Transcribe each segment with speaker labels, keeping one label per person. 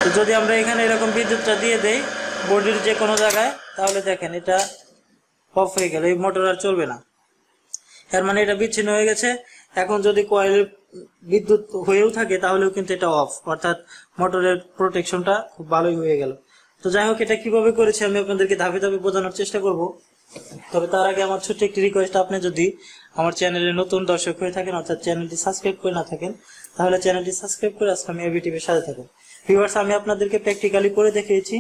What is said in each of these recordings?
Speaker 1: তো যদি আমরা এখানে এরকম বিদ্যুৎটা দিয়ে দেই বডির যে কোনো জায়গায়, তাহলে দেখেন এটা অফ হয়ে গেল, এই মোটর আর চলবে না। এর মানে এটা বিচ্ছিন্ন হয়ে গেছে। এখন যদি কয়েল বিদ্যুৎ হয়েও থাকে তাহলেও কিন্তু এটা অফ, অর্থাৎ মোটরের প্রোটেকশনটা খুব ভালোই হয়ে গেল। তো যাই হোক, এটা কিভাবে করেছি আমি আপনাদেরকে ধাপে ধাপে বোঝানোর চেষ্টা করব। তবে তার আগে আমার ছোট্ট একটি রিকোয়েস্ট, আপনি যদি আমার চ্যানেলে নতুন দর্শক হয়ে থাকেন, অর্থাৎ চ্যানেলটি সাবস্ক্রাইব করে না থাকেন, তাহলে চ্যানেলটি সাবস্ক্রাইব করে আসলামী এবি টিভির সাথে থাকুন। ভিউয়ার্স, আমি আপনাদেরকে প্র্যাকটিক্যালি করে দেখিয়েছি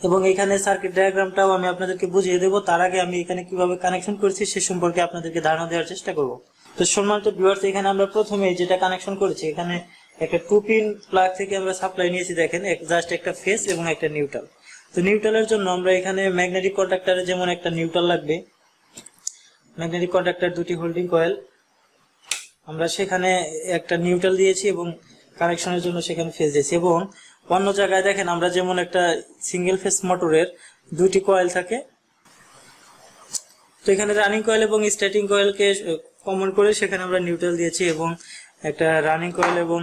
Speaker 1: এবং এখানে সার্কিট ডায়াগ্রামটাও আমি আপনাদেরকে বুঝিয়ে দেবো। তার আগে আমি এখানে কিভাবে কানেকশন করেছি সে সম্পর্কে আপনাদেরকে ধারণা দেওয়ার চেষ্টা করব। তো সম্মানিত ভিউয়ার্স, এখানে আমরা প্রথমে যেটা কানেকশন করেছি, এখানে একটা 2 পিন প্লাগ থেকে আমরা সাপ্লাই নিয়েছি। দেখেন জাস্ট একটা ফেজ এবং একটা নিউট্রাল। তো নিউট্রালের জন্য আমরা এখানে ম্যাগনেটিক কন্ডাক্টরে যেমন একটা নিউট্রাল লাগবে, ম্যাগনেটিক কন্ডাক্টর দুটি হোল্ডিং কয়েল, আমরা সেখানে একটা নিউট্রাল দিয়েছি এবং কানেকশনের জন্য সেখানে ফেজ দিয়েছি। এবং অন্য জায়গায় দেখেন আমরা যেমন একটা সিঙ্গেল ফেজ মোটরের দুটি কয়েল থাকে, তো এখানে রানিং কয়েল এবং স্টার্টিং কয়েলকে কমন করে সেখানে আমরা নিউট্রাল দিয়েছি এবং একটা রানিং কয়েল এবং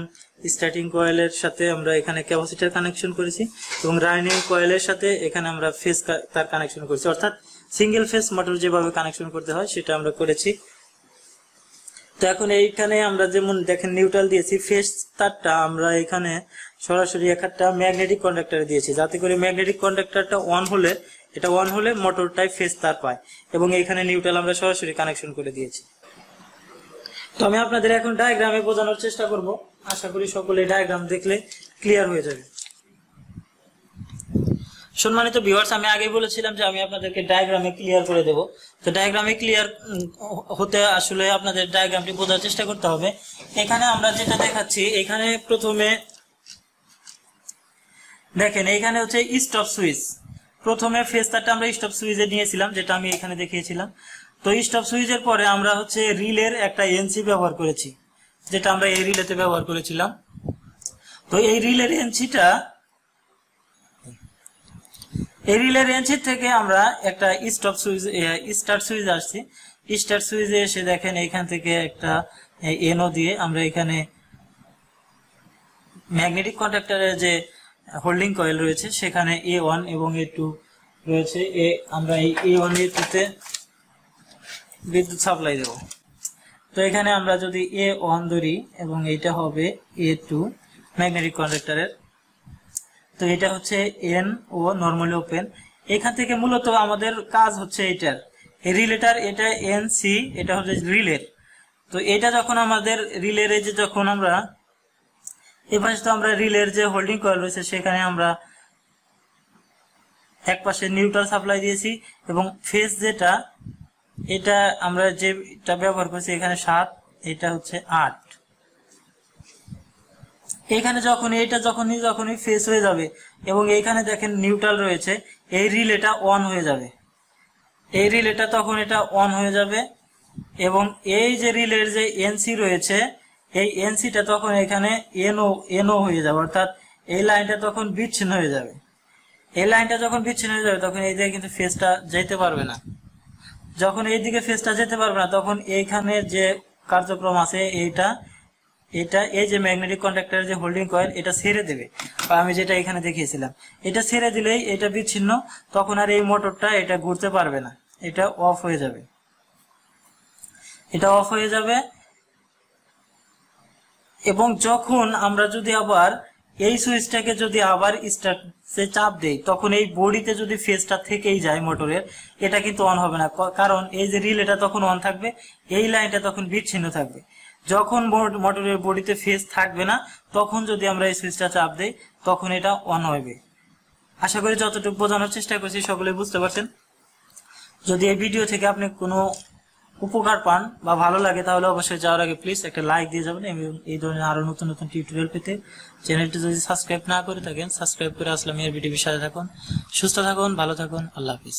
Speaker 1: স্টার্টিং কয়েলের সাথে আমরা এখানে ক্যাপাসিটর কানেকশন করেছি এবং রানিং কয়েলের সাথে এখানে আমরা ফেজ তার কানেকশন করেছি, অর্থাৎ সিঙ্গেল ফেজ মোটর যেভাবে কানেকশন করতে হয় সেটা আমরা করেছি। তো এখন এইখানে আমরা যেমন দেখেন নিউট্রাল দিয়েছি, ফেজ তারটা আমরা এখানে সরাসরি একটা ম্যাগনেটিক কন্ডাক্টরে দিয়েছি, যাতে করে ম্যাগনেটিক কন্ডাক্টরটা অন হলে, এটা অন হলে মোটরটাই ফেজ তার পায় এবং এইখানে নিউট্রাল আমরা সরাসরি কানেকশন করে দিয়েছি। তো আমি আপনাদের এখন ডায়াগ্রামে বোঝানোর চেষ্টা করব, আশা করি সকলে ডায়াগ্রাম দেখলে ক্লিয়ার হয়ে যাবে। সম্মানিত ভিউয়ার্স, আমি আগেই বলেছিলাম যে আমি আপনাদেরকে ডায়াগ্রামে ক্লিয়ার করে দেব। তো ডায়াগ্রামে ক্লিয়ার হতে আসলে আপনাদের ডায়াগ্রামটি বোঝার চেষ্টা করতে হবে। এখানে আমরা যেটা দেখাচ্ছি, এখানে প্রথমে দেখেন এইখানে হচ্ছে স্টপ সুইচ। প্রথমে ফেজ তারটা আমরা স্টপ সুইচে নিয়েছিলাম, যেটা আমি এখানে দেখিয়েছিলাম। তো স্টপ সুইচের পরে আমরা হচ্ছে রিলের একটা এনসি ব্যবহার করেছি, যেটা আমরা এই রিলেতে ব্যবহার করেছিলাম। তো এই রিলের এনসিটা, এই রিলের এনসি থেকে আমরা একটা স্টপ সুইচ, স্টার্ট সুইচ আসছি। স্টার্ট সুইচে এসে দেখেন এইখান থেকে একটা এনও দিয়ে আমরা এখানে ম্যাগনেটিক কন্ডাক্টরের যে হোল্ডিং কয়েল রয়েছে সেখানে A1 এবং A2 রয়েছে, আমরা এই A1 A2 তে বিদ্যুৎ সাপ্লাই দেব। তো এখানে আমরা যদি A1 ধরি এবং এইটা হবে A2 ম্যাগনেটিক কন্ডাক্টরের, তো এটা হচ্ছে এন ও নরমালি ওপেন। এখান থেকে মূলত আমাদের কাজ হচ্ছে এটার এই রিলেটার, এটা এনসি, এটা হচ্ছে রিলের। তো এটা যখন আমাদের রিলের যে যখন আমরা এপাশে, তো আমরা রিলের যে হোল্ডিং কয়েল রয়েছে সেখানে আমরা এক পাশে নিউট্রাল সাপ্লাই দিয়েছি এবং ফেজ যেটা, এটা আমরা যেটা ব্যবহার করছি এখানে 7, এটা হচ্ছে 8। এখানে যখন এটা যখনই ফেজ হয়ে যাবে এবং এইখানে দেখেন নিউট্রাল রয়েছে, এই রিলেটা অন হয়ে যাবে, এই রিলেটা তখন এটা অন হয়ে যাবে এবং এই যে রিলের যে এনসি রয়েছে, এই এনসিটা তখন এখানে এনও হয়ে যাবে, অর্থাৎ এই লাইনটা তখন বিচ্ছিন্ন হয়ে যাবে। এই লাইনটা যখন বিচ্ছিন্ন হয়ে যাবে তখন এই দিকে কিন্তু ফেজটা যেতে পারবে না। যখন এই দিকে ফেজটা যেতে পারবে না তখন এইখানে যে কার্যক্রম আছে, এটা এই যে ম্যাগনেটিক কন্ডাক্টরের যে হোল্ডিং কয়েল, এটা ছেড়ে দেবে, বা আমি যেটা এখানে দেখিয়েছিলাম, এটা ছেড়ে দিলেই এটা বিচ্ছিন্ন, তখন আর এই মোটরটা এটা ঘুরতে পারবে না, এটা অফ হয়ে যাবে, এটা অফ হয়ে যাবে। এবং যখন আমরা যদি আবার এই সুইচটাকে যদি আবার স্টার্টে চাপ দেই, তখন এই বডিতে যদি ফেজটা থেকেই যায় মোটরের, এটা কিন্তু অন হবে না, কারণ এই যে রিলেটা তখন অন থাকবে, এই লাইনটা তখন বিচ্ছিন্ন থাকবে। যখন মোটরের বডিতে ফেজ থাকবে না, তখন যদি আমরা এই সুইচটা চাপ দেই তখন এটা অন হবে। আশা করি যতটুকু বোঝানোর চেষ্টা করছি সকলে বুঝতে পারছেন। যদি এই ভিডিও থেকে আপনি কোনো উপকার পান বা ভালো লাগে তাহলে অবশ্যই যাওয়ার আগে প্লিজ একটা লাইক দিয়ে যাবেন এবং এই ধরনের আরো নতুন নতুন টিউটোরিয়াল পেতে চ্যানেলটি যদি সাবস্ক্রাইব না করে থাকেন সাবস্ক্রাইব করে আসলামী এবি টিভির সাথে থাকুন। সুস্থ থাকুন, ভালো থাকুন, আল্লাহ হাফেজ।